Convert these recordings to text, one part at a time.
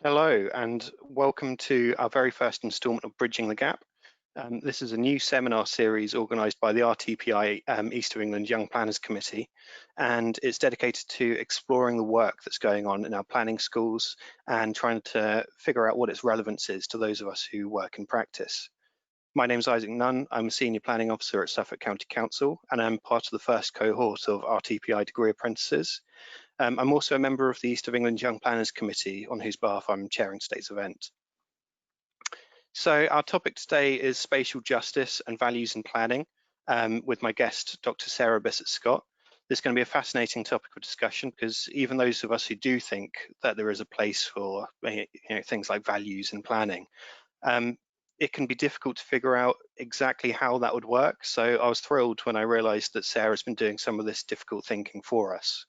Hello and welcome to our very first instalment of Bridging the Gap. This is a new seminar series organised by the RTPI East of England Young Planners Committee, and it's dedicated to exploring the work that's going on in our planning schools and trying to figure out what its relevance is to those of us who work in practice. My name's Isaac Nunn. I'm a Senior Planning Officer at Suffolk County Council, and I'm part of the first cohort of RTPI degree apprentices. I'm also a member of the East of England Young Planners Committee, on whose behalf I'm chairing today's event. So our topic today is spatial justice and values in planning, with my guest, Dr. Sarah Bissett-Scott. This is going to be a fascinating topic of discussion because even those of us who do think that there is a place for things like values in planning, it can be difficult to figure out exactly how that would work. So I was thrilled when I realized that Sarah's been doing some of this difficult thinking for us.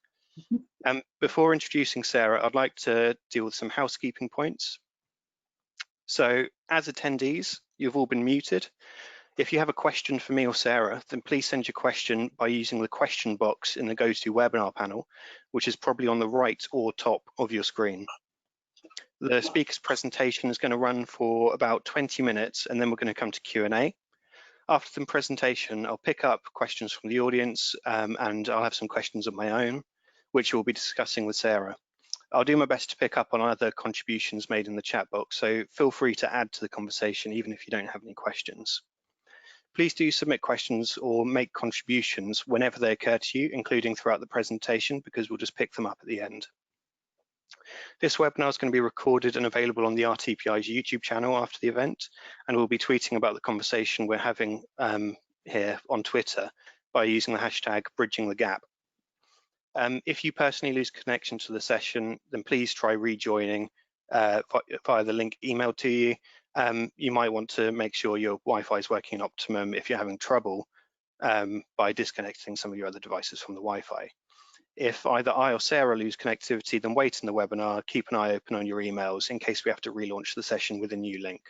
Before introducing Sarah, I'd like to deal with some housekeeping points. So as attendees, you've all been muted. If you have a question for me or Sarah, then please send your question by using the question box in the GoToWebinar panel, which is probably on the right or top of your screen. The speaker's presentation is going to run for about 20 minutes, and then we're going to come to Q&A. After the presentation, I'll pick up questions from the audience, and I'll have some questions of my own, which we'll be discussing with Sarah. I'll do my best to pick up on other contributions made in the chat box, so feel free to add to the conversation even if you don't have any questions. Please do submit questions or make contributions whenever they occur to you, including throughout the presentation, because we'll just pick them up at the end. This webinar is going to be recorded and available on the RTPI's YouTube channel after the event, and we'll be tweeting about the conversation we're having here on Twitter by using the hashtag Bridging the Gap. If you personally lose connection to the session, then please try rejoining via the link emailed to you. You might want to make sure your Wi-Fi is working at optimum if you're having trouble by disconnecting some of your other devices from the Wi-Fi. If either I or Sarah lose connectivity, then wait in the webinar, keep an eye open on your emails in case we have to relaunch the session with a new link.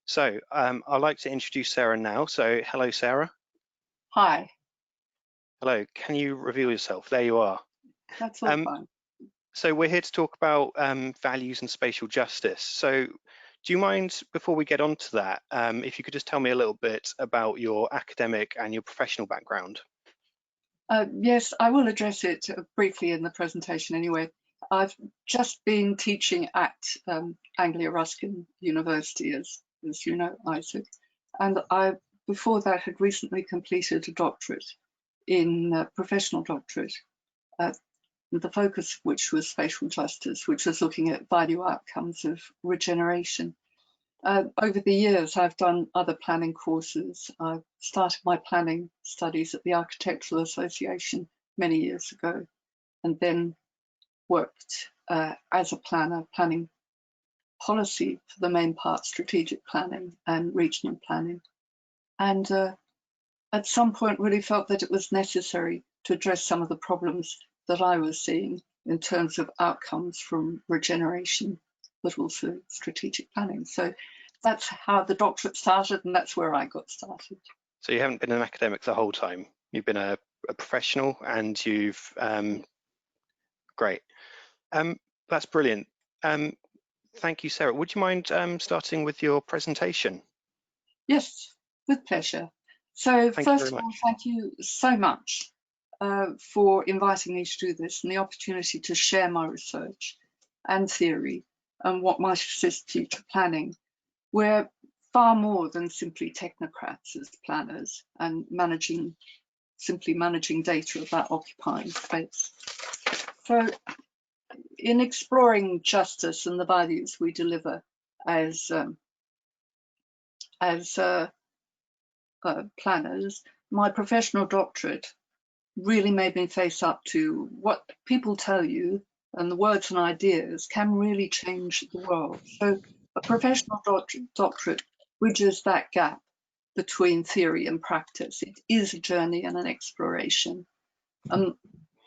So I'd like to introduce Sarah now. So hello, Sarah. Hi. Hello, can you reveal yourself? There you are. That's all fine. So we're here to talk about values and spatial justice. So do you mind, before we get on to that, if you could just tell me a little bit about your academic and your professional background? Yes, I will address it briefly in the presentation anyway. I've just been teaching at Anglia Ruskin University, as you know, Isaac, and I, before that, had recently completed a doctorate in professional doctorate, the focus of which was spatial justice, which was looking at value outcomes of regeneration. Over the years, I've done other planning courses. I started my planning studies at the Architectural Association many years ago, and then worked as a planner, planning policy for the main part, strategic planning and regional planning. And at some point really felt that it was necessary to address some of the problems that I was seeing in terms of outcomes from regeneration, but also strategic planning. So that's how the doctorate started, and that's where I got started. So you haven't been an academic the whole time. You've been a professional, and you've great. That's brilliant. Thank you, Sarah. Would you mind starting with your presentation? Yes, with pleasure. So first of all, thank you so much for inviting me to do this and the opportunity to share my research and theory and what might assist future planning. We're far more than simply technocrats as planners and simply managing data about occupying space. So in exploring justice and the values we deliver as planners, my professional doctorate really made me face up to what people tell you, and the words and ideas can really change the world. So a professional doctorate bridges that gap between theory and practice. It is a journey and an exploration.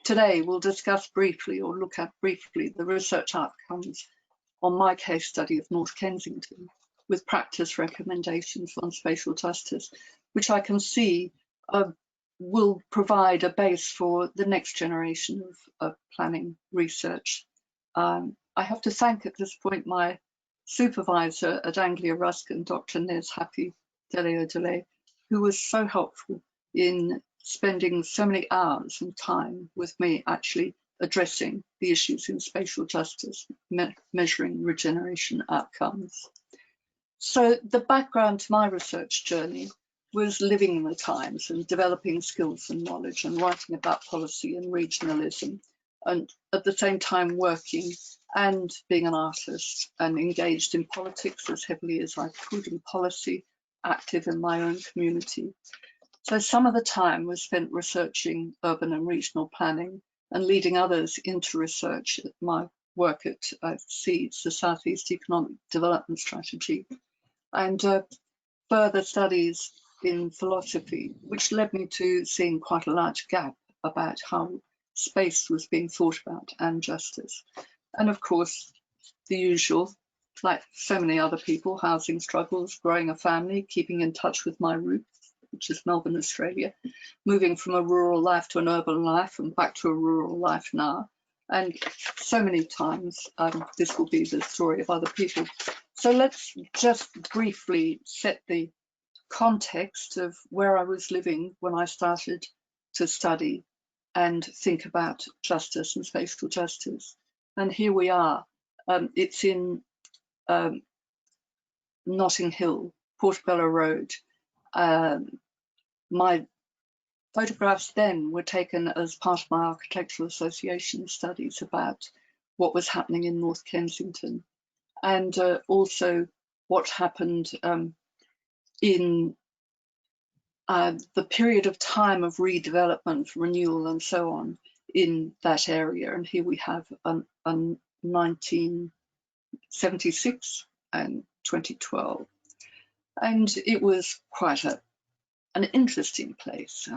Today we'll discuss briefly, or look at briefly, the research outcomes on my case study of North Kensington, with practice recommendations on spatial justice, which I can see will provide a base for the next generation of planning research I have to thank at this point my supervisor at Anglia Ruskin, Dr. Nez Happy Dele, who was so helpful in spending so many hours and time with me actually addressing the issues in spatial justice, measuring regeneration outcomes. So the background to my research journey was living in the times and developing skills and knowledge and writing about policy and regionalism, and at the same time working and being an artist and engaged in politics as heavily as I could in policy, active in my own community. So some of the time was spent researching urban and regional planning and leading others into research at my work at SEEDS, the Southeast Economic Development Strategy, and further studies in philosophy, which led me to seeing quite a large gap about how space was being thought about and justice. And of course, the usual, like so many other people, housing struggles, growing a family, keeping in touch with my roots, which is Melbourne, Australia, moving from a rural life to an urban life and back to a rural life now. And so many times, this will be the story of other people. So let's just briefly set the context of where I was living when I started to study and think about justice and spatial justice. And here we are. It's in Notting Hill, Portobello Road. My photographs then were taken as part of my Architectural Association studies about what was happening in North Kensington, and also what happened in the period of time of redevelopment, renewal, and so on in that area. And here we have 1976 and 2012. And it was quite an interesting place.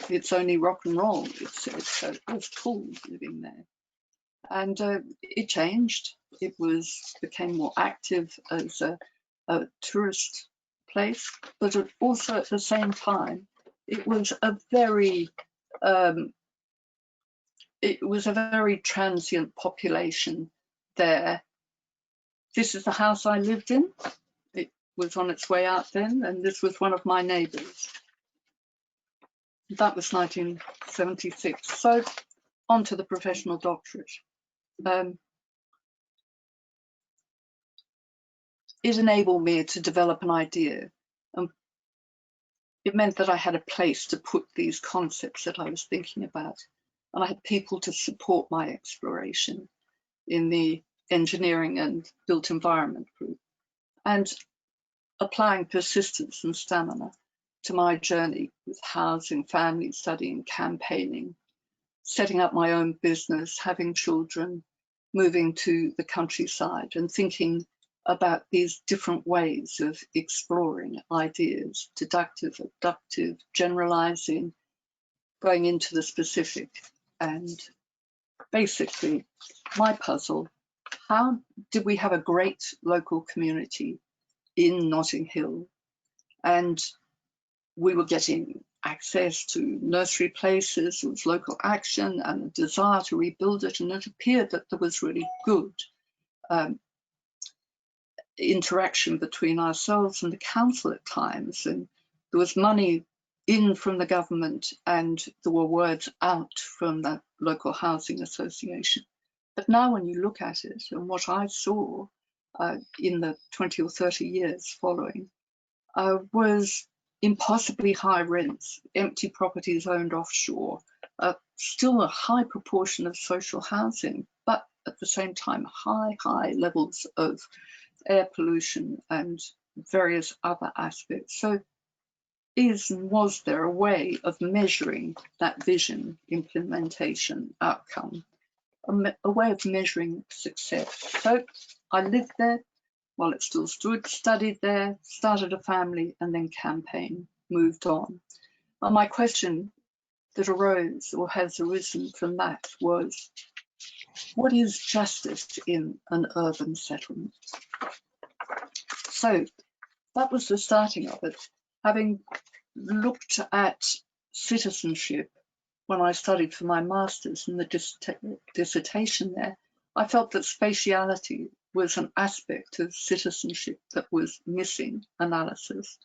It's only rock and roll, it said, so it was cool living there. And it changed. It became more active as a tourist place, but also at the same time, it was a very transient population there. This is the house I lived in. It was on its way out then, and this was one of my neighbours. That was 1976. So on to the professional doctorate. It enabled me to develop an idea. It meant that I had a place to put these concepts that I was thinking about, and I had people to support my exploration in the engineering and built environment group, and applying persistence and stamina to my journey with housing, family, studying, campaigning, setting up my own business, having children, moving to the countryside, and thinking about these different ways of exploring ideas, deductive, abductive, generalizing, going into the specific. And basically, my puzzle, how did we have a great local community in Notting Hill, and we were getting access to nursery places, there was local action and a desire to rebuild it, and it appeared that there was really good interaction between ourselves and the council at times, and there was money in from the government and there were words out from the local housing association. But now when you look at it, and what I saw in the 20 or 30 years following was impossibly high rents, empty properties owned offshore, still a high proportion of social housing, but at the same time high levels of air pollution and various other aspects. So was there a way of measuring that vision, implementation, outcome, a way of measuring success? So I lived there while it still stood, studied there, started a family, and then campaigned, moved on. And my question that arose or has arisen from that was, what is justice in an urban settlement? So that was the starting of it. Having looked at citizenship when I studied for my master's and the dissertation there, I felt that spatiality was an aspect of citizenship that was missing analysis.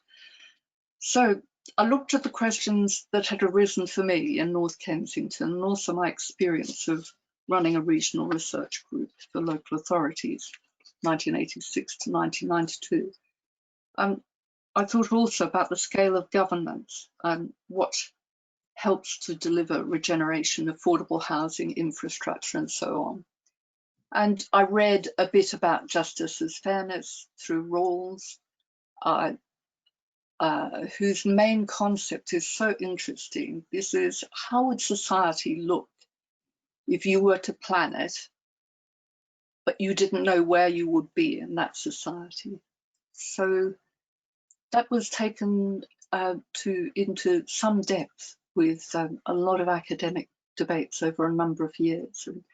So I looked at the questions that had arisen for me in North Kensington, and also my experience of running a regional research group for local authorities, 1986 to 1992. I thought also about the scale of governance and what helps to deliver regeneration, affordable housing, infrastructure, and so on. And I read a bit about justice as fairness through Rawls, whose main concept is so interesting. This is, how would society look if you were to plan it, but you didn't know where you would be in that society? So that was taken into some depth with a lot of academic debates over a number of years and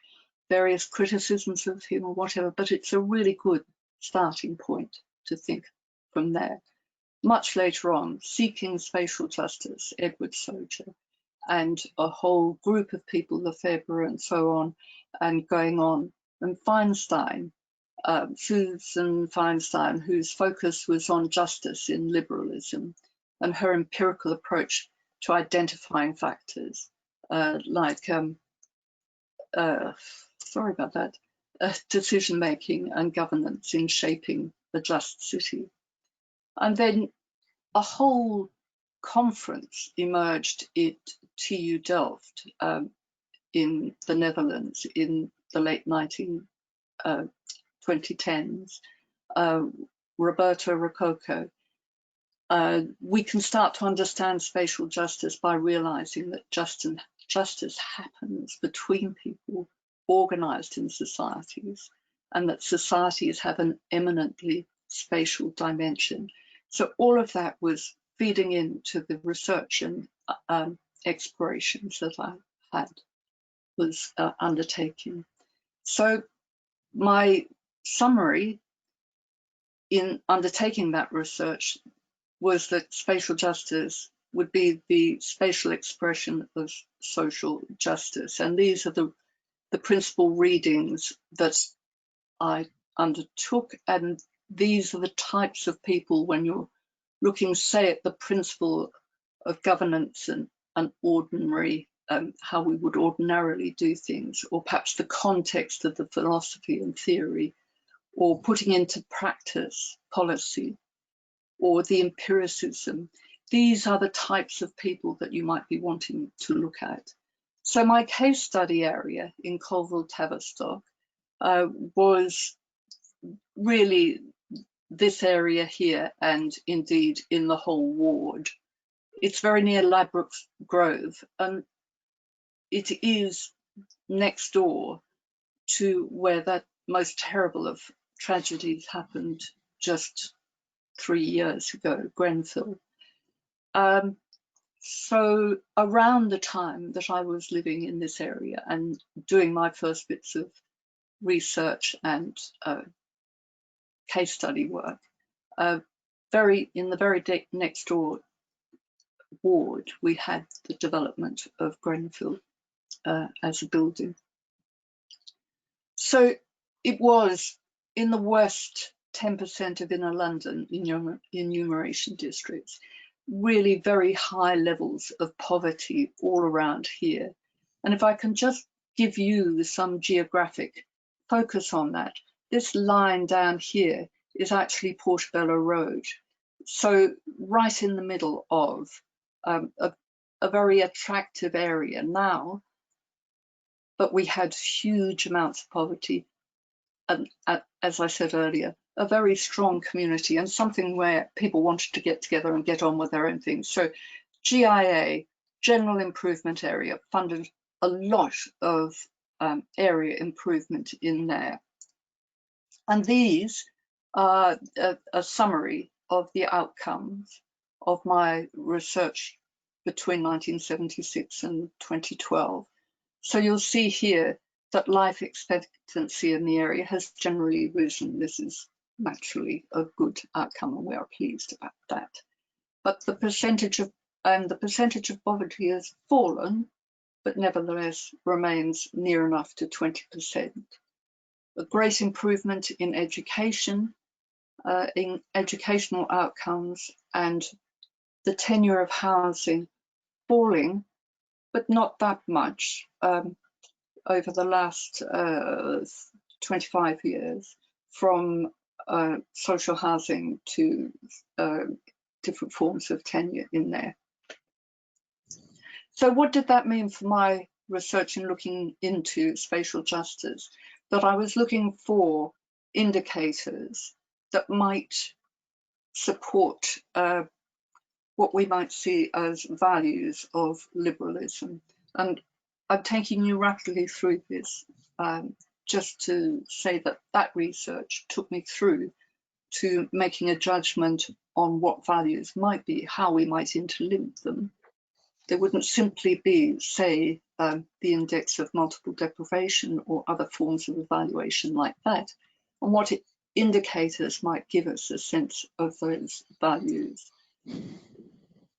various criticisms of him or whatever, but it's a really good starting point to think from there. Much later on, Seeking Spatial Justice, Edward Soja, and a whole group of people, Lefebvre and so on, and going on, and Feinstein, Susan Feinstein, whose focus was on justice in liberalism and her empirical approach to identifying factors sorry about that, decision-making and governance in shaping a just city. And then a whole conference emerged at TU Delft in the Netherlands in the late 2010s, Roberto Rococo. We can start to understand spatial justice by realizing that justice happens between people organized in societies, and that societies have an eminently spatial dimension. So all of that was feeding into the research and explorations that I was undertaking. So my summary in undertaking that research was that spatial justice would be the spatial expression of social justice. And these are the principal readings that I undertook. And these are the types of people, when you're looking, say, at the principle of governance and ordinary, how we would ordinarily do things, or perhaps the context of the philosophy and theory, or putting into practice policy, or the empiricism. These are the types of people that you might be wanting to look at. So my case study area in Colville-Tavistock was really this area here, and indeed in the whole ward. It's very near Ladbroke Grove, and it is next door to where that most terrible of tragedies happened just 3 years ago, Grenfell. So around the time that I was living in this area and doing my first bits of research and case study work, in the very next door ward, we had the development of Grenfell as a building. So it was in the worst 10% of inner London enumeration districts, really very high levels of poverty all around here. And if I can just give you some geographic focus on that, this line down here is actually Portobello Road. So right in the middle of a very attractive area now, but we had huge amounts of poverty. And as I said earlier, a very strong community and something where people wanted to get together and get on with their own things. So GIA, General Improvement Area, funded a lot of area improvement in there. And these are a summary of the outcomes of my research between 1976 and 2012. So you'll see here that life expectancy in the area has generally risen. This is naturally a good outcome, and we are pleased about that. But the percentage of poverty has fallen, but nevertheless remains near enough to 20%. a great improvement in education, in educational outcomes, and the tenure of housing falling, but not that much over the last 25 years, from social housing to different forms of tenure in there. So what did that mean for my research in looking into spatial justice? That I was looking for indicators that might support what we might see as values of liberalism. And I'm taking you rapidly through this just to say that that research took me through to making a judgment on what values might be, how we might interlink them. There wouldn't simply be, say, the index of multiple deprivation or other forms of evaluation like that, and what indicators might give us a sense of those values.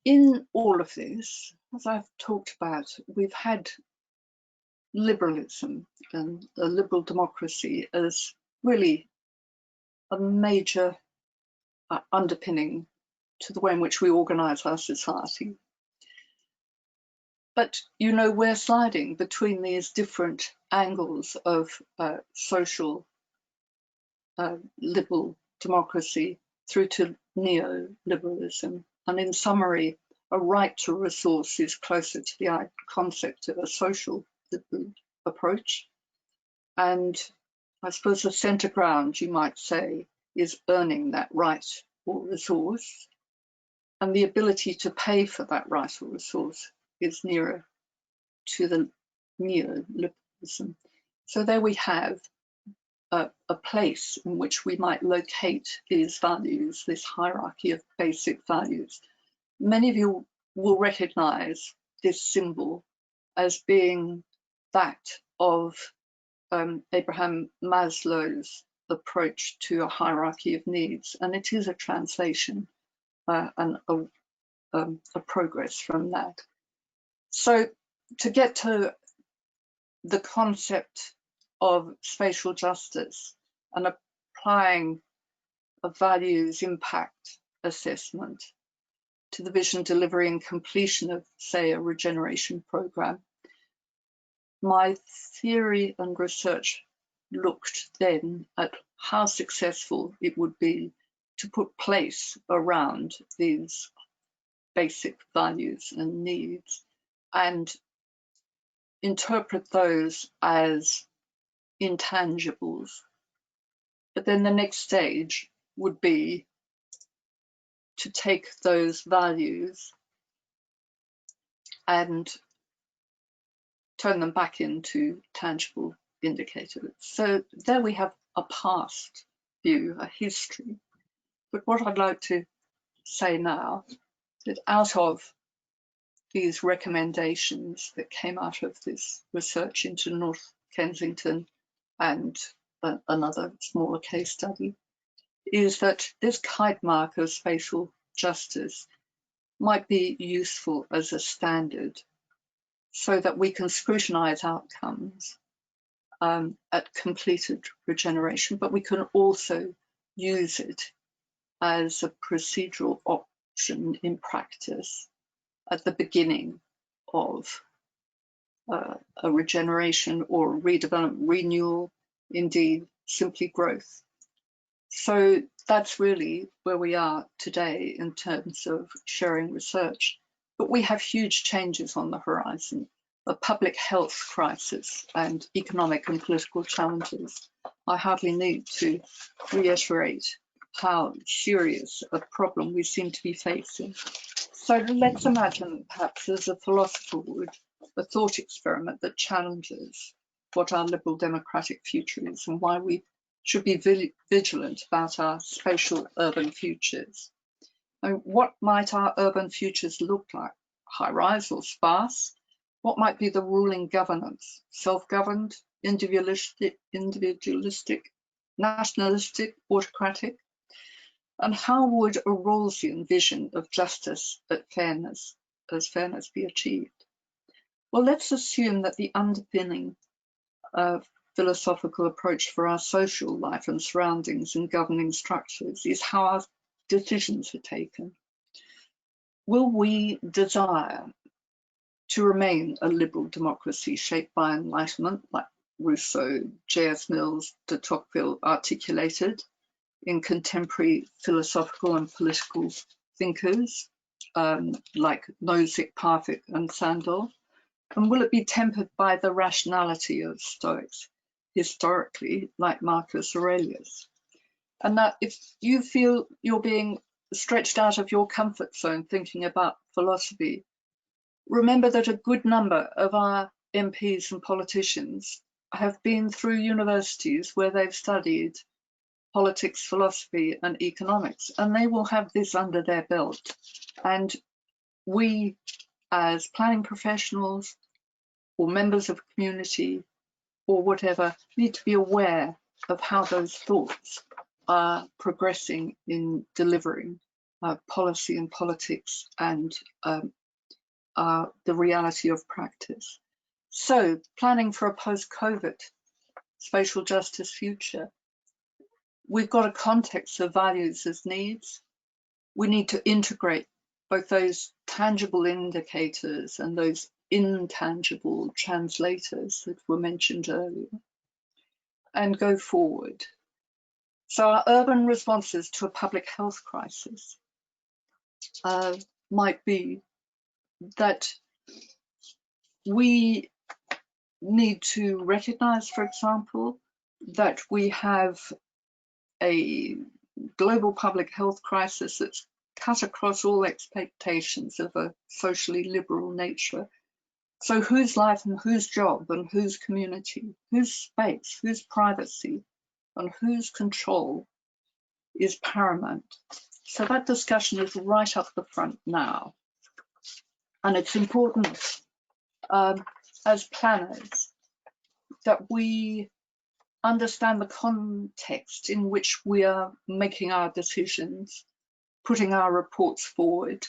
In all of this, as I've talked about, we've had liberalism and a liberal democracy as really a major underpinning to the way in which we organise our society. But, you know, we're sliding between these different angles of social liberal democracy through to neoliberalism. And in summary, a right to resource is closer to the concept of a social liberal approach. And I suppose the centre ground, you might say, is earning that right or resource. And the ability to pay for that right or resource is nearer to the neoliberalism. So there we have a place in which we might locate these values, this hierarchy of basic values. Many of you will recognise this symbol as being that of Abraham Maslow's approach to a hierarchy of needs, and it is a translation and a progress from that. So to get to the concept of spatial justice and applying a values impact assessment to the vision, delivery and completion of, say, a regeneration program, my theory and research looked then at how successful it would be to put place around these basic values and needs and interpret those as intangibles. But then the next stage would be to take those values and turn them back into tangible indicators. So there we have a past view, a history. But what I'd like to say now is that out of these recommendations that came out of this research into North Kensington and another smaller case study, is that this kite mark of spatial justice might be useful as a standard so that we can scrutinise outcomes at completed regeneration, but we can also use it as a procedural option in practice at the beginning of a regeneration or redevelopment, renewal, indeed simply growth. So that's really where we are today in terms of sharing research. But we have huge changes on the horizon, a public health crisis and economic and political challenges. I hardly need to reiterate how serious a problem we seem to be facing. So let's imagine, perhaps as a philosopher would, a thought experiment that challenges what our liberal democratic future is and why we should be vigilant about our spatial urban futures. And what might our urban futures look like? High-rise or sparse? What might be the ruling governance? Self-governed, individualistic, nationalistic, autocratic? And how would a Rawlsian vision of justice as fairness be achieved? Well, let's assume that the underpinning of philosophical approach for our social life and surroundings and governing structures is how our decisions are taken. Will we desire to remain a liberal democracy shaped by enlightenment, like Rousseau, J.S. Mills, de Tocqueville articulated in contemporary philosophical and political thinkers like Nozick, Parfit and Sandel? And will it be tempered by the rationality of Stoics, historically, like Marcus Aurelius? And that if you feel you're being stretched out of your comfort zone thinking about philosophy, remember that a good number of our MPs and politicians have been through universities where they've studied politics, philosophy and economics, and they will have this under their belt. And we, as planning professionals or members of a community or whatever, need to be aware of how those thoughts are progressing in delivering policy and politics and the reality of practice. So, planning for a post-COVID spatial justice future, we've got a context of values as needs. We need to integrate both those tangible indicators and those intangible translators that were mentioned earlier, and go forward. So our urban responses to a public health crisis might be that we need to recognize, for example, that we have a global public health crisis that's cut across all expectations of a socially liberal nature. So whose life and whose job and whose community, whose space, whose privacy and whose control is paramount? So that discussion is right up the front now. And it's important as planners that we understand the context in which we are making our decisions, putting our reports forward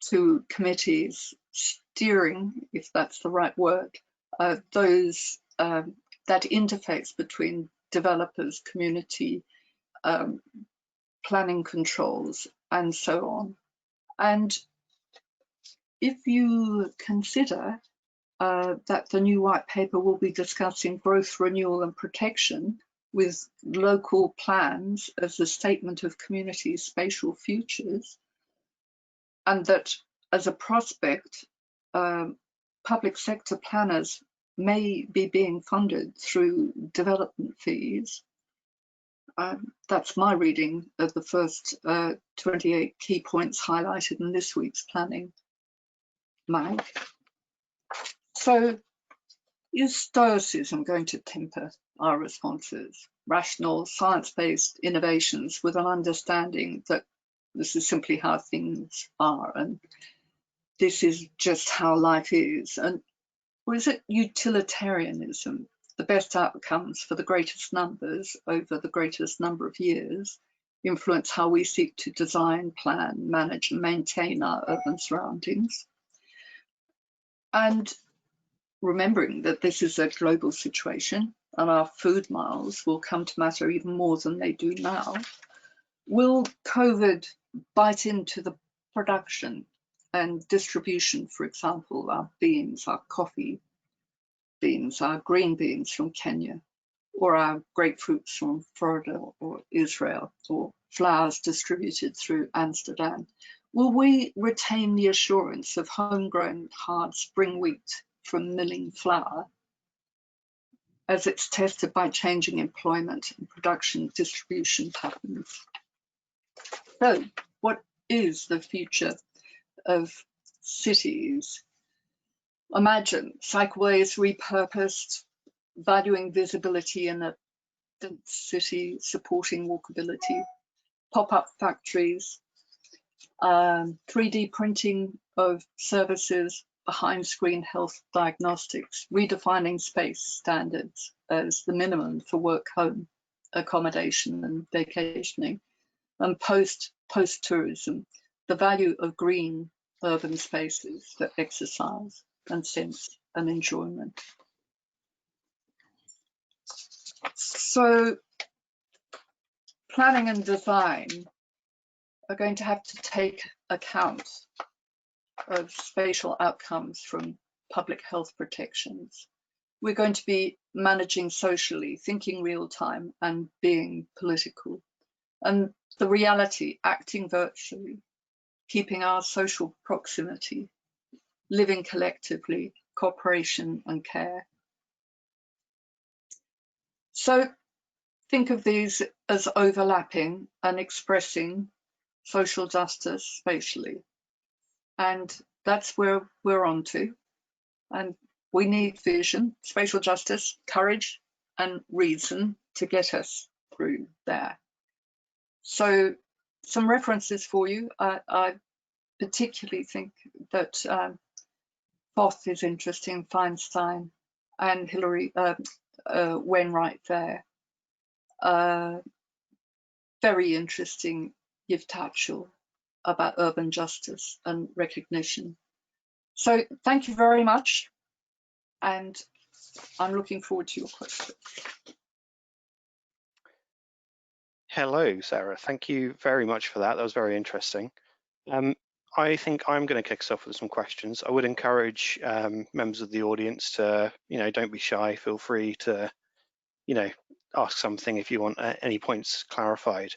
to committees, steering, if that's the right word, those that interface between developers, community, planning controls, and so on. And if you consider that the new white paper will be discussing growth, renewal and protection with local plans as a statement of community spatial futures, and that as a prospect, public sector planners may be being funded through development fees. That's my reading of the first 28 key points highlighted in this week's planning mag. So is Stoicism going to temper our responses? Rational, science-based innovations with an understanding that this is simply how things are and this is just how life is? And or is it utilitarianism, the best outcomes for the greatest numbers over the greatest number of years influence how we seek to design, plan, manage and maintain our urban surroundings? And remembering that this is a global situation and our food miles will come to matter even more than they do now, will COVID bite into the production and distribution, for example, our beans, our coffee beans, our green beans from Kenya, or our grapefruits from Florida or Israel, or flowers distributed through Amsterdam? Will we retain the assurance of homegrown hard spring wheat from milling flour as it's tested by changing employment and production distribution patterns? So what is the future of cities? Imagine cycleways repurposed, valuing visibility in a dense city, supporting walkability, pop-up factories, 3D printing of services, behind screen health diagnostics, redefining space standards as the minimum for work home accommodation and vacationing, and post-tourism, the value of green urban spaces for exercise and sense and enjoyment. So planning and design are going to have to take account of spatial outcomes from public health protections. We're going to be managing socially, thinking real time, and being political. And the reality, acting virtually, keeping our social proximity, living collectively, cooperation and care. So think of these as overlapping and expressing social justice spatially. And that's where we're on to. And we need vision, spatial justice, courage, and reason to get us through there. So some references for you. I particularly think that Foth is interesting, Feinstein, and Hilary Wainwright there. Very interesting, Yevtachel, about urban justice and recognition. So thank you very much, and I'm looking forward to your questions. Hello, Sarah. Thank you very much for that. That was very interesting. I think I'm going to kick us off with some questions. I would encourage members of the audience to, don't be shy. Feel free to, ask something if you want any points clarified.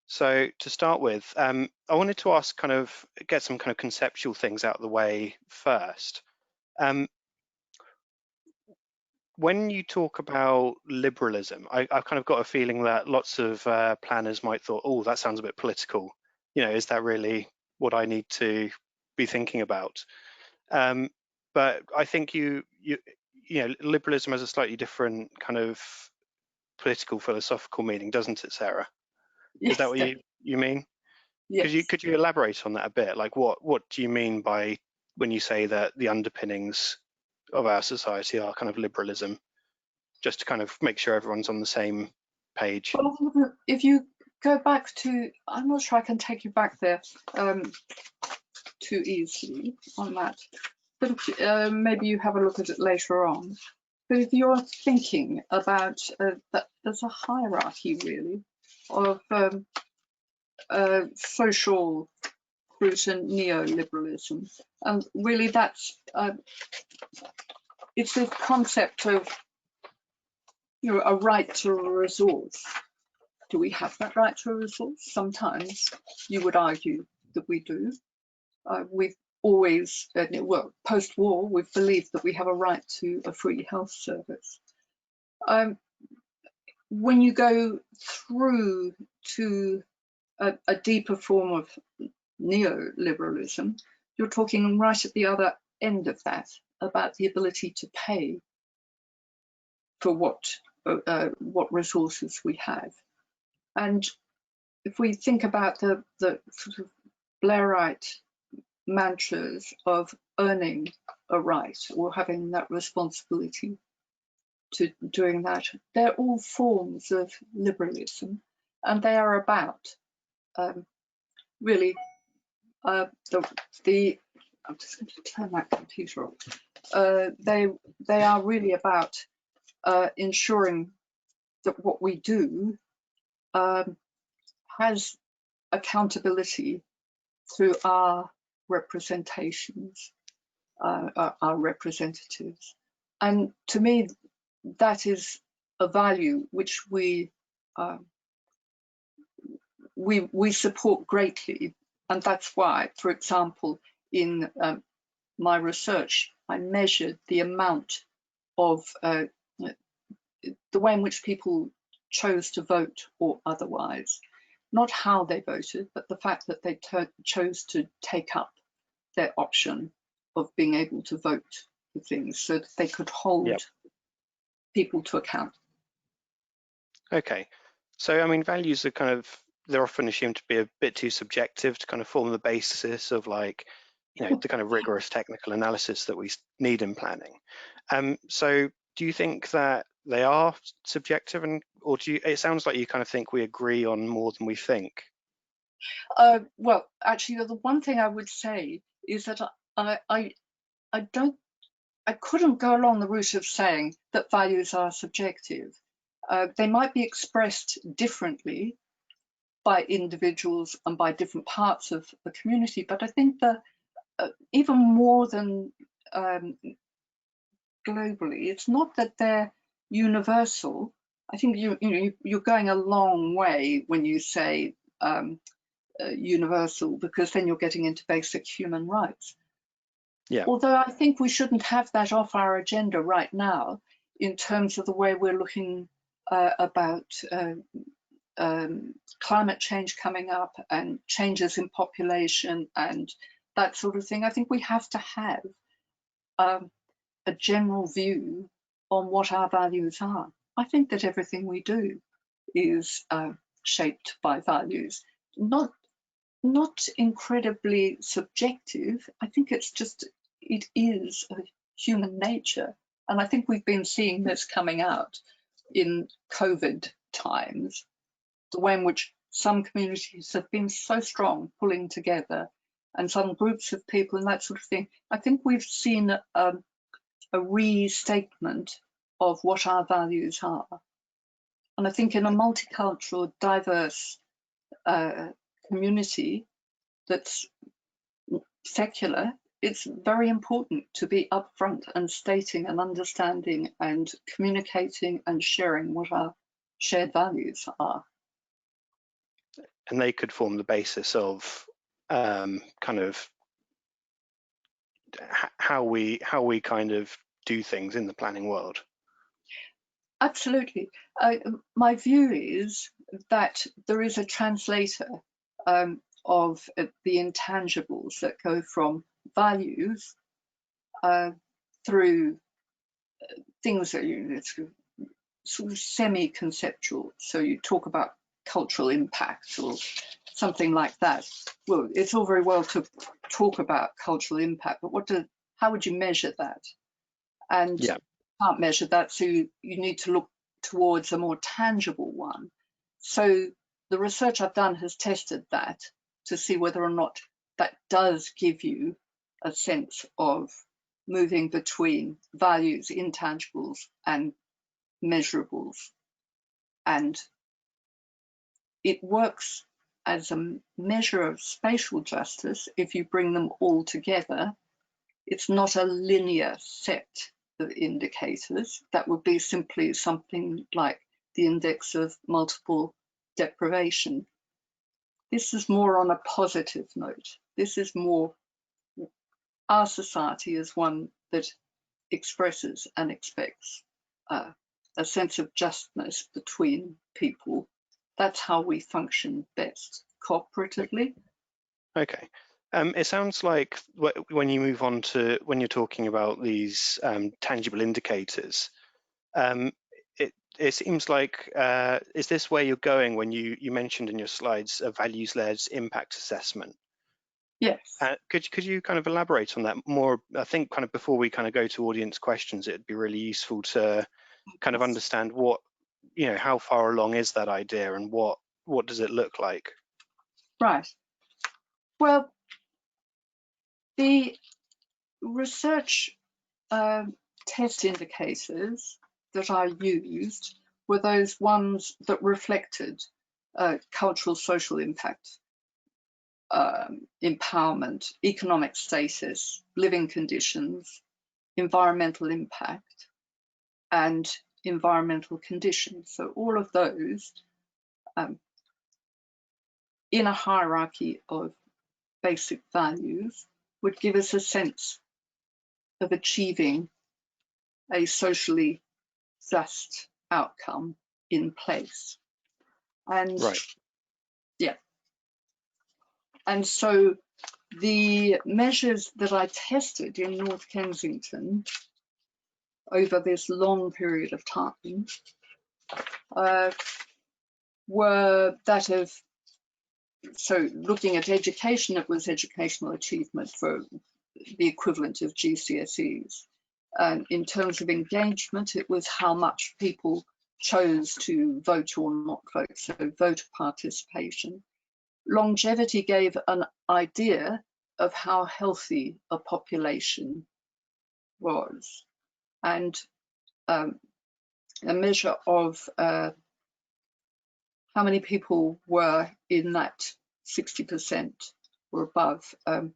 So to start with, I wanted to ask get some kind of conceptual things out of the way first. When you talk about liberalism, I've kind of got a feeling that lots of planners might thought, oh, that sounds a bit political. Is that really what I need to be thinking about? But I think liberalism has a slightly different kind of political philosophical meaning, doesn't it, Sarah? Yes, is that what you mean? Yes. Could you elaborate on that a bit? Like what do you mean by when you say that the underpinnings of our society are kind of liberalism, just to kind of make sure everyone's on the same page? Well, if you go back to, I'm not sure I can take you back there too easily on that, but maybe you have a look at it later on. But if you're thinking about that, there's a hierarchy really of social root and neoliberalism, and really that's it's this concept of a right to a resource. Do we have that right to a resource? Sometimes you would argue that we do. We've always, well, post-war, we've believed that we have a right to a free health service. When you go through to a deeper form of neoliberalism, you're talking right at the other end of that, about the ability to pay for what resources we have. And if we think about the sort of Blairite mantras of earning a right or having that responsibility to doing that, they're all forms of liberalism, and they are about really I'm just going to turn that computer off. They are really about ensuring that what we do has accountability through our representations, our representatives. And to me, that is a value which we support greatly. And that's why, for example, in my research, I measured the amount of the way in which people chose to vote or otherwise, not how they voted, but the fact that they chose to take up their option of being able to vote for things so that they could hold people to account. Okay, so I mean, values are they're often assumed to be a bit too subjective to kind of form the basis of the kind of rigorous technical analysis that we need in planning. So do you think that they are subjective, or it sounds like you kind of think we agree on more than we think? Well, actually, the one thing I would say is that I I couldn't go along the route of saying that values are subjective. They might be expressed differently by individuals and by different parts of the community, but I think that even more than globally, it's not that they're universal. I think you're going a long way when you say universal, because then you're getting into basic human rights. Yeah. Although I think we shouldn't have that off our agenda right now in terms of the way we're looking about climate change coming up and changes in population and that sort of thing. I think we have to have a general view on what our values are. I think that everything we do is shaped by values, not incredibly subjective. I think it's just, it is a human nature. And I think we've been seeing this coming out in COVID times, the way in which some communities have been so strong pulling together and some groups of people and that sort of thing. I think we've seen a restatement of what our values are. And I think in a multicultural, diverse community that's secular, it's very important to be upfront and stating and understanding and communicating and sharing what our shared values are. And they could form the basis of kind of how we kind of do things in the planning world. Absolutely. My view is that there is a translator of the intangibles that go from values through things that it's sort of semi-conceptual. So you talk about cultural impact or something like that. Well, it's all very well to talk about cultural impact, but how would you measure that? And yeah. You can't measure that, so you need to look towards a more tangible one. So the research I've done has tested that to see whether or not that does give you a sense of moving between values, intangibles, and measurables. And it works as a measure of spatial justice if you bring them all together. It's not a linear set of indicators. That would be simply something like the index of multiple deprivation. This is more on a positive note. This is more, our society is one that expresses and expects a sense of justness between people. That's how we function best, cooperatively. Okay. It sounds like when you move on to when you're talking about these tangible indicators, it seems like is this where you're going when you mentioned in your slides a values-led impact assessment? Yes. Could you kind of elaborate on that more? I think kind of before we kind of go to audience questions, it'd be really useful to kind of understand what, how far along is that idea and what does it look like? Right. Well, the research test indicators that I used were those ones that reflected cultural social impact, empowerment, economic status, living conditions, environmental impact, and environmental conditions. So all of those in a hierarchy of basic values would give us a sense of achieving a socially just outcome in place. And right. Yeah. And so the measures that I tested in North Kensington over this long period of time were that of, so looking at education, it was educational achievement for the equivalent of GCSEs. In terms of engagement, it was how much people chose to vote or not vote, so voter participation. Longevity gave an idea of how healthy a population was. and a measure of how many people were in that 60% or above of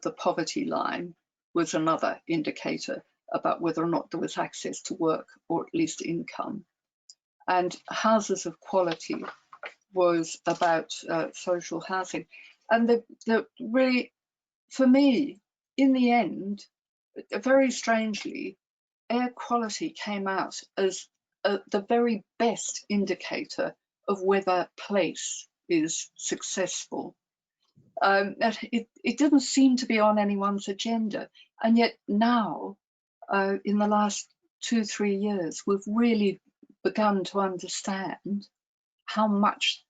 the poverty line was another indicator about whether or not there was access to work or at least income. And houses of quality was about social housing. And the really, for me, in the end, very strangely, air quality came out as the very best indicator of whether a place is successful. It didn't seem to be on anyone's agenda. And yet now, in the last 2-3 years, we've really begun to understand how much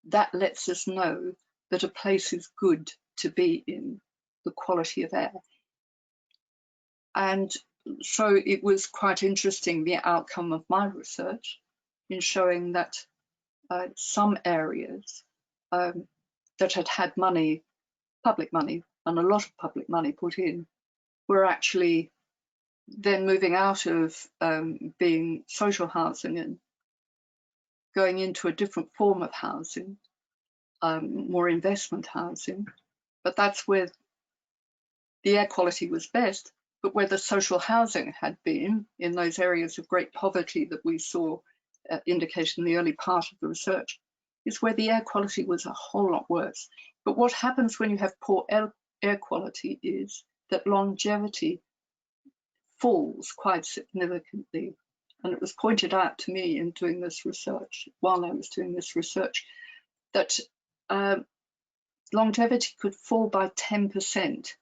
that lets us know that a place is good to be in, the quality of air. And so it was quite interesting, the outcome of my research, in showing that some areas that had had money, public money, and a lot of public money put in, were actually then moving out of being social housing and going into a different form of housing, more investment housing. But that's where the air quality was best, but where the social housing had been in those areas of great poverty that we saw indication in the early part of the research, is where the air quality was a whole lot worse. But what happens when you have poor air quality is that longevity falls quite significantly. And it was pointed out to me in doing this research, while I was doing this research, that longevity could fall by 10%,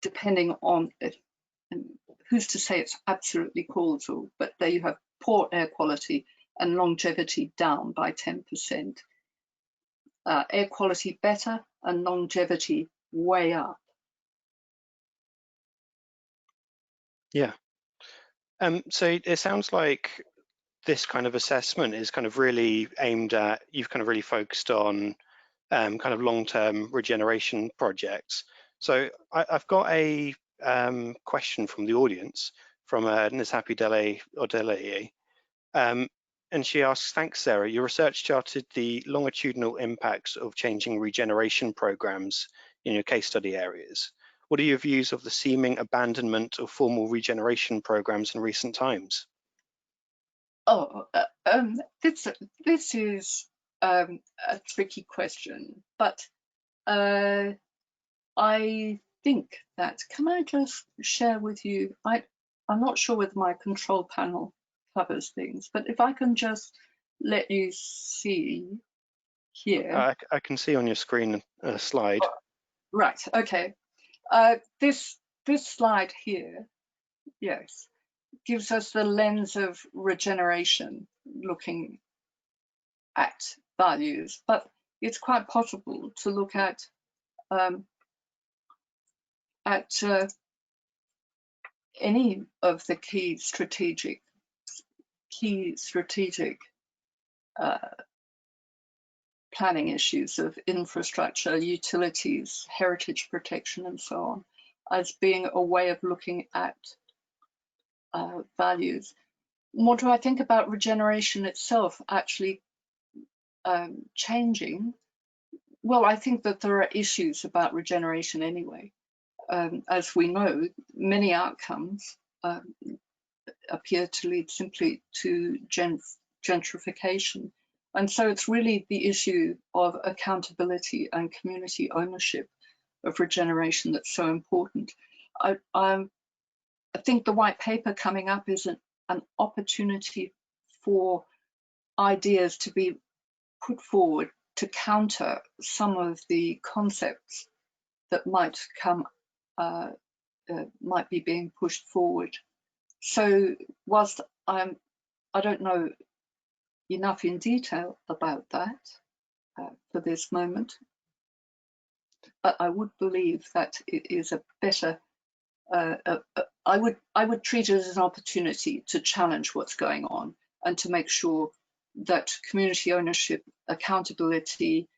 depending on it. And who's to say it's absolutely causal, but there you have poor air quality and longevity down by 10%. Air quality better and longevity way up. Yeah. So it sounds like this kind of assessment is kind of really aimed at, you've kind of really focused on kind of long-term regeneration projects. So I've got a question from the audience from Nisapi Dele, and she asks, thanks Sarah, your research charted the longitudinal impacts of changing regeneration programs in your case study areas. What are your views of the seeming abandonment of formal regeneration programs in recent times? Oh, this is a tricky question, but I think that, can I just share with you, I'm not sure whether my control panel covers things, but if I can just let you see here. I can see on your screen a slide. Oh, right, okay. This slide here, yes, gives us the lens of regeneration, looking at values, but it's quite possible to look at any of the key strategic planning issues of infrastructure, utilities, heritage protection, and so on, as being a way of looking at values. What do I think about regeneration itself actually changing? Well, I think that there are issues about regeneration anyway. As we know, many outcomes appear to lead simply to gentrification. And so it's really the issue of accountability and community ownership of regeneration that's so important. I think the white paper coming up is an opportunity for ideas to be put forward to counter some of the concepts that might come, might be being pushed forward. So whilst I don't know enough in detail about that for this moment, but I would believe that it is a better, I would treat it as an opportunity to challenge what's going on and to make sure that community ownership, accountability,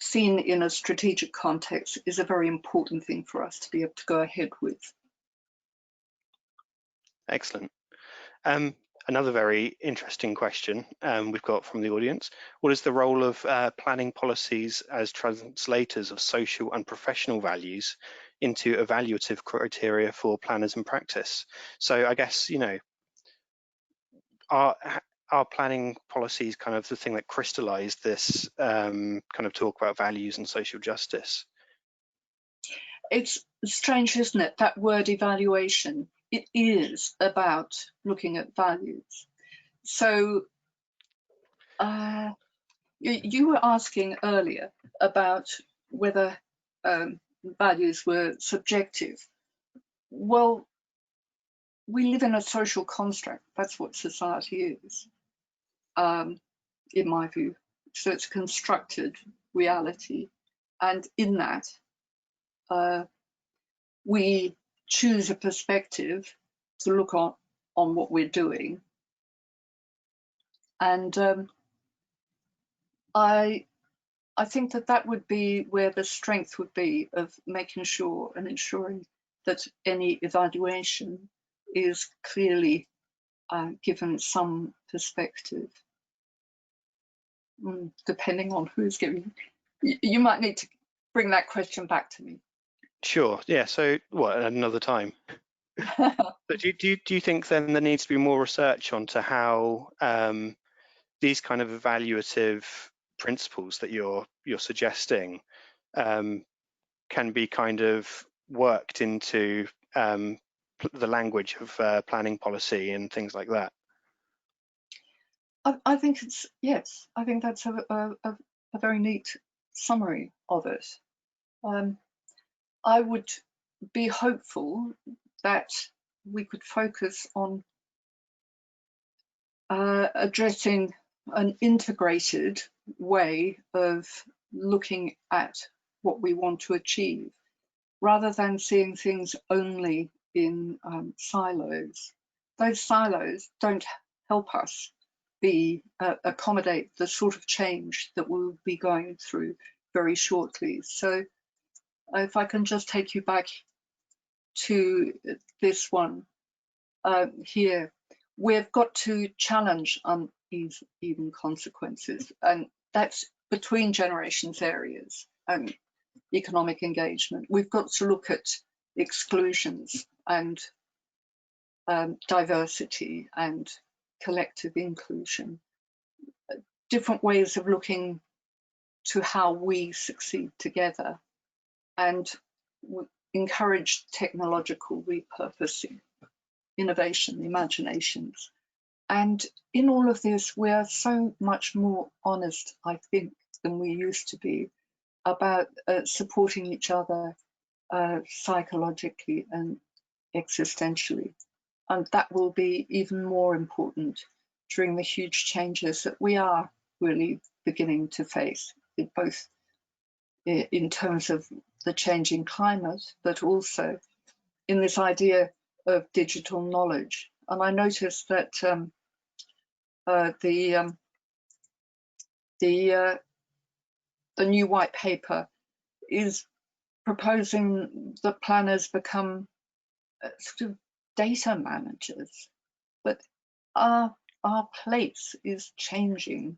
seen in a strategic context is a very important thing for us to be able to go ahead with. Excellent. Another very interesting question we've got from the audience. What is the role of planning policies as translators of social and professional values into evaluative criteria for planners in practice? So I guess, you know, are planning policies kind of the thing that crystallized this kind of talk about values and social justice? It's strange, isn't it, that word evaluation? It is about looking at values. So you were asking earlier about whether values were subjective. Well, we live in a social construct. That's what society is, in my view. So it's a constructed reality. And in that, we choose a perspective to look on what we're doing. And I think that would be where the strength would be of making sure and ensuring that any evaluation is clearly given some perspective, depending on who's giving. You might need to bring that question back to me. Sure. Yeah. So what, at another time? But do you think then there needs to be more research onto how these kind of evaluative principles that you're suggesting can be kind of worked into the language of planning policy and things like that? I think it's, yes, I think that's a very neat summary of it. I would be hopeful that we could focus on addressing an integrated way of looking at what we want to achieve, rather than seeing things only in silos. Those silos don't help us accommodate the sort of change that we'll be going through very shortly. So if I can just take you back to this one here, we've got to challenge uneven consequences, and that's between generations areas and economic engagement. We've got to look at exclusions and diversity and collective inclusion, different ways of looking to how we succeed together, and encourage technological repurposing, innovation, imaginations. And in all of this, we're so much more honest, I think, than we used to be about supporting each other psychologically and existentially. And that will be even more important during the huge changes that we are really beginning to face, both in terms of the changing climate, but also in this idea of digital knowledge. And I noticed that the new white paper is proposing that planners become sort of data managers, but our place is changing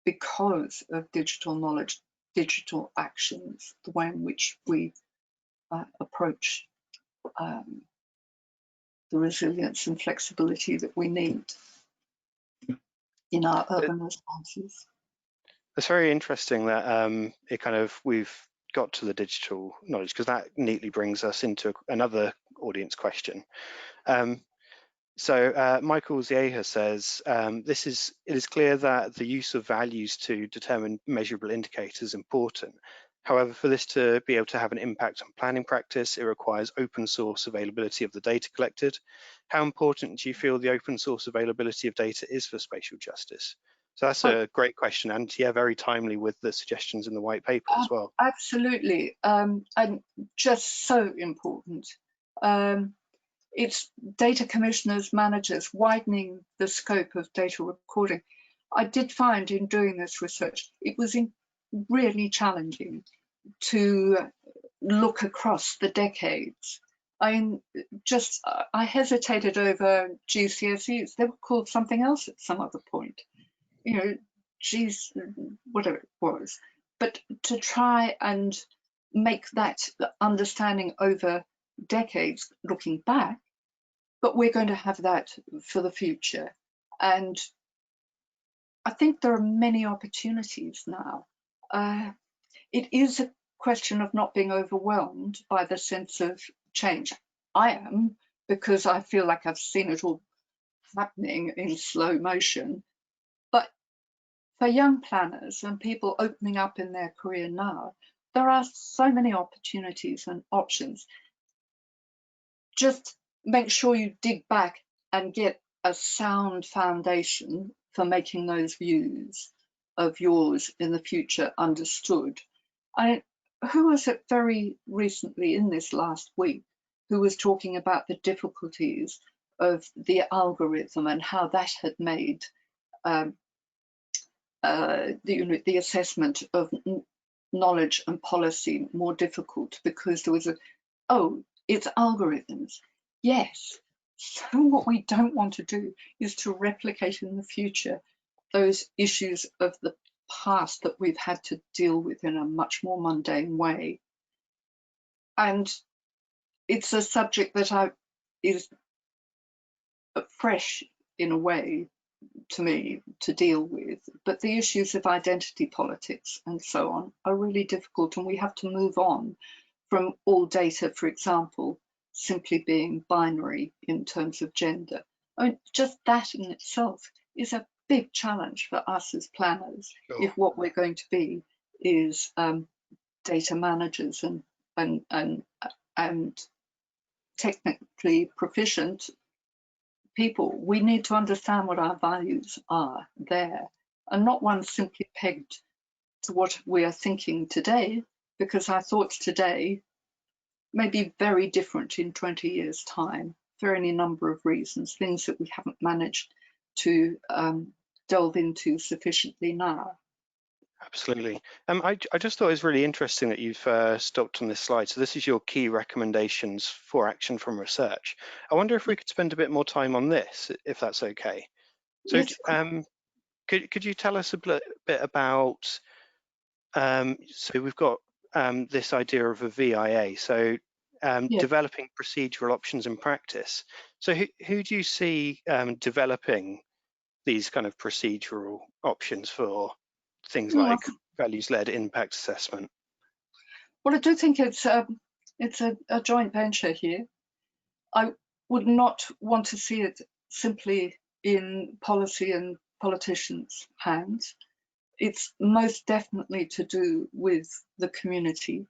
because of digital knowledge, digital actions, the way in which we approach the resilience and flexibility that we need in our urban responses. It's very interesting that it kind of, we've got to the digital knowledge, because that neatly brings us into another audience question. So Michael Zieha says, it is clear that the use of values to determine measurable indicators is important. However, for this to be able to have an impact on planning practice, it requires open source availability of the data collected. How important do you feel the open source availability of data is for spatial justice? So that's a great question, and yeah, very timely with the suggestions in the white paper as well. Absolutely, and just so important. It's data commissioners, managers, widening the scope of data recording. I did find in doing this research, it was really challenging to look across the decades. I hesitated over GCSEs. They were called something else at some other point, you know, whatever it was. But to try and make that understanding over decades looking back, but we're going to have that for the future. And I think there are many opportunities now. It is a question of not being overwhelmed by the sense of change. I am, because I feel like I've seen it all happening in slow motion. But for young planners and people opening up in their career now, there are so many opportunities and options. Just make sure you dig back and get a sound foundation for making those views of yours in the future understood. Who was it very recently in this last week who was talking about the difficulties of the algorithm and how that had made the assessment of knowledge and policy more difficult because there was it's algorithms. Yes. So what we don't want to do is to replicate in the future those issues of the past that we've had to deal with in a much more mundane way. And it's a subject that is fresh in a way to me to deal with, but the issues of identity politics and so on are really difficult, and we have to move on from all data, for example, simply being binary in terms of gender. I mean, just that in itself is a big challenge for us as planners. Sure. If what we're going to be is data managers and technically proficient people, we need to understand what our values are there, and not one simply pegged to what we are thinking today, because our thoughts today may be very different in 20 years' time for any number of reasons, things that we haven't managed to delve into sufficiently now. Absolutely. I just thought it was really interesting that you've stopped on this slide. So this is your key recommendations for action from research. I wonder if we could spend a bit more time on this, if that's okay. So yes. Could you tell us a bit about, so we've got this idea of a VIA, so developing procedural options in practice. So who do you see developing these kind of procedural options for things like values-led impact assessment? Well, I do think it's a joint venture here. I would not want to see it simply in policy and politicians' hands. It's most definitely to do with the community.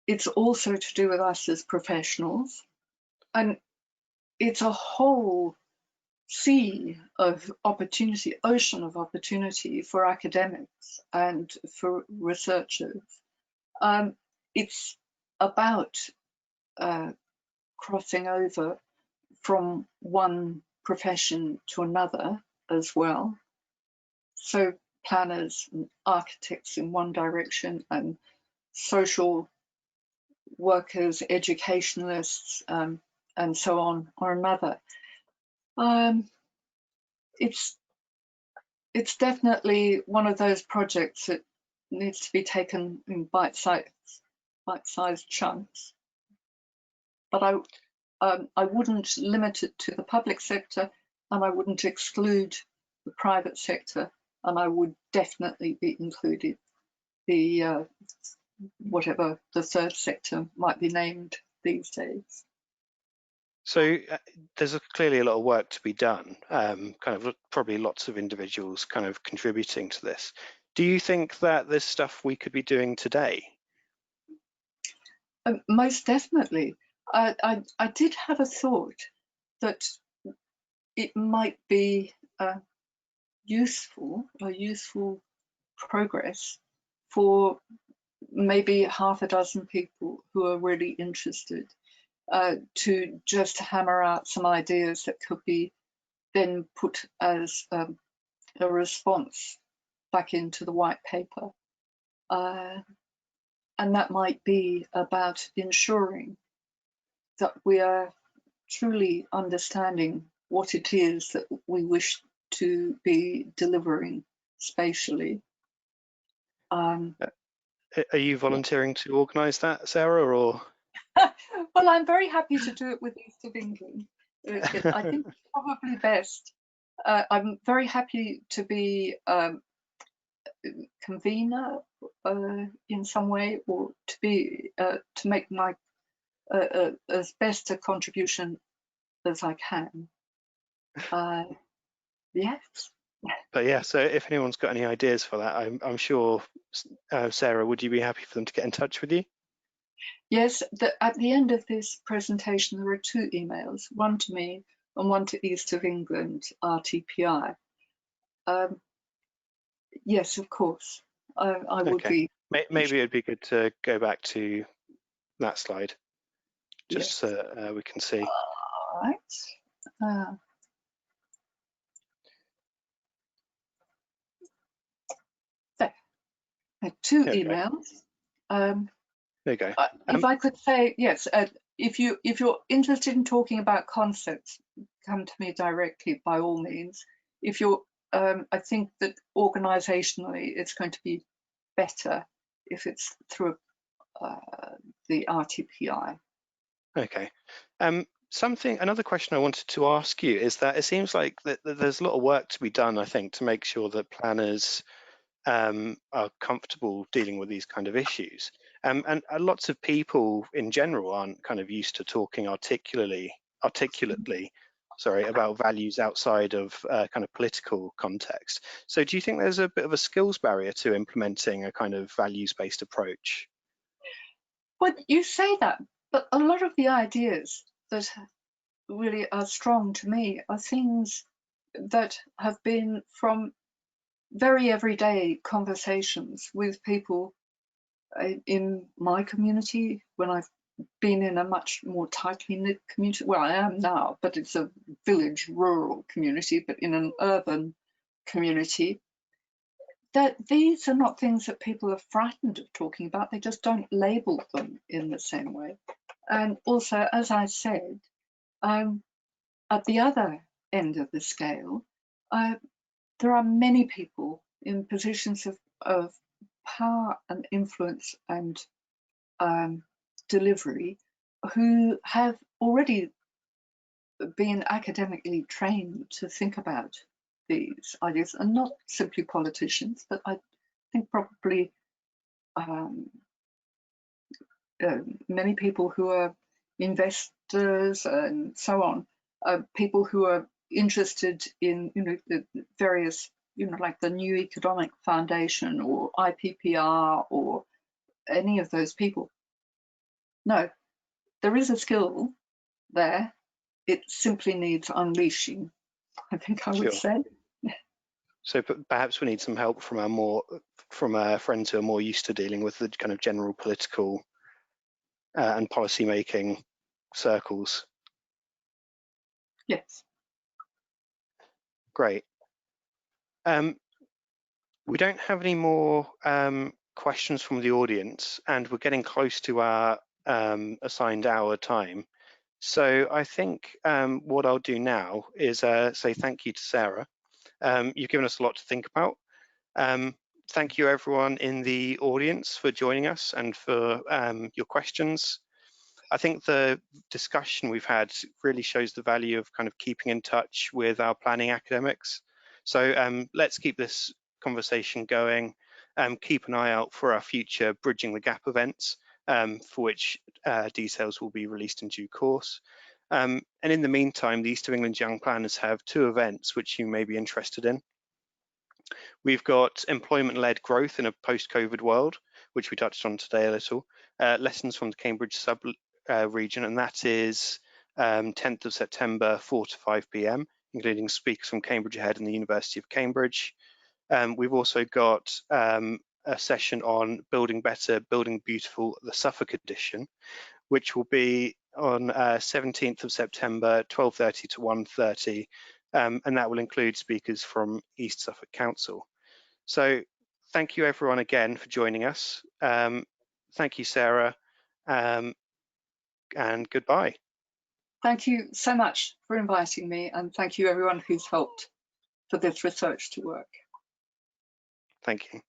It's also to do with us as professionals. And it's a whole sea of opportunity, ocean of opportunity for academics and for researchers. It's about crossing over from one profession to another as well. So planners and architects in one direction, and social workers, educationalists, and so on, or another. It's definitely one of those projects that needs to be taken in bite-sized chunks. But I wouldn't limit it to the public sector, and I wouldn't exclude the private sector, and I would definitely be included the whatever the third sector might be named these days. So there's clearly a lot of work to be done, kind of probably lots of individuals kind of contributing to this. Do you think that there's stuff we could be doing today? Most definitely. I did have a thought that it might be a useful progress for maybe half a dozen people who are really interested to just hammer out some ideas that could be then put as a response back into the white paper. and that might be about ensuring that we are truly understanding what it is that we wish to be delivering spatially. Are you volunteering to organise that, Sarah, or? Well, I'm very happy to do it with East of England. I think it's probably best. I'm very happy to be convener in some way, or to be to make my as best a contribution as I can. Yes. But yeah, so if anyone's got any ideas for that, I'm sure, Sarah, would you be happy for them to get in touch with you? Yes, at the end of this presentation, there are 2 emails, one to me and one to East of England, RTPI. Yes, of course, I would be. Maybe it'd be good to go back to that slide, just Yes. so we can see. All right. There. 2 emails. There you go. If I could say, yes, if you're interested in talking about concepts, come to me directly by all means. If you're, I think that organisationally it's going to be better if it's through the RTPI. Okay. Another question I wanted to ask you is that it seems like that there's a lot of work to be done, I think, to make sure that planners are comfortable dealing with these kind of issues. And lots of people in general aren't kind of used to talking articulately, about values outside of kind of political context. So do you think there's a bit of a skills barrier to implementing a kind of values-based approach? Well, you say that, but a lot of the ideas that really are strong to me are things that have been from very everyday conversations with people in my community, when I've been in a much more tightly knit community. Well, I am now, but it's a village, rural community, but in an urban community. That these are not things that people are frightened of talking about. They just don't label them in the same way. And also, as I said, at the other end of the scale, there are many people in positions of power and influence and delivery who have already been academically trained to think about these ideas, and not simply politicians, but I think probably many people who are investors and so on, people who are interested in the various like the New Economic Foundation or IPPR or any of those people. No, there is a skill there. It simply needs unleashing, I think I would say. So perhaps we need some help from our friends who are more used to dealing with the kind of general political and policy making circles. Yes. Great. We don't have any more questions from the audience, and we're getting close to our assigned hour time. So I think what I'll do now is say thank you to Sarah. You've given us a lot to think about. Thank you everyone in the audience for joining us and for your questions. I think the discussion we've had really shows the value of kind of keeping in touch with our planning academics. So let's keep this conversation going. Keep an eye out for our future Bridging the Gap events, for which details will be released in due course. And in the meantime, the East of England Young Planners have 2 events which you may be interested in. We've got employment-led growth in a post-COVID world, which we touched on today a little, lessons from the Cambridge sub-region, and that is 10th of September, 4 to 5 p.m, including speakers from Cambridge Ahead and the University of Cambridge. We've also got a session on Building Better, Building Beautiful, the Suffolk edition, which will be on 17th of September, 12:30 to 1:30, and that will include speakers from East Suffolk Council. So thank you everyone again for joining us. Thank you, Sarah, and goodbye. Thank you so much for inviting me, and thank you everyone who's helped for this research to work. Thank you.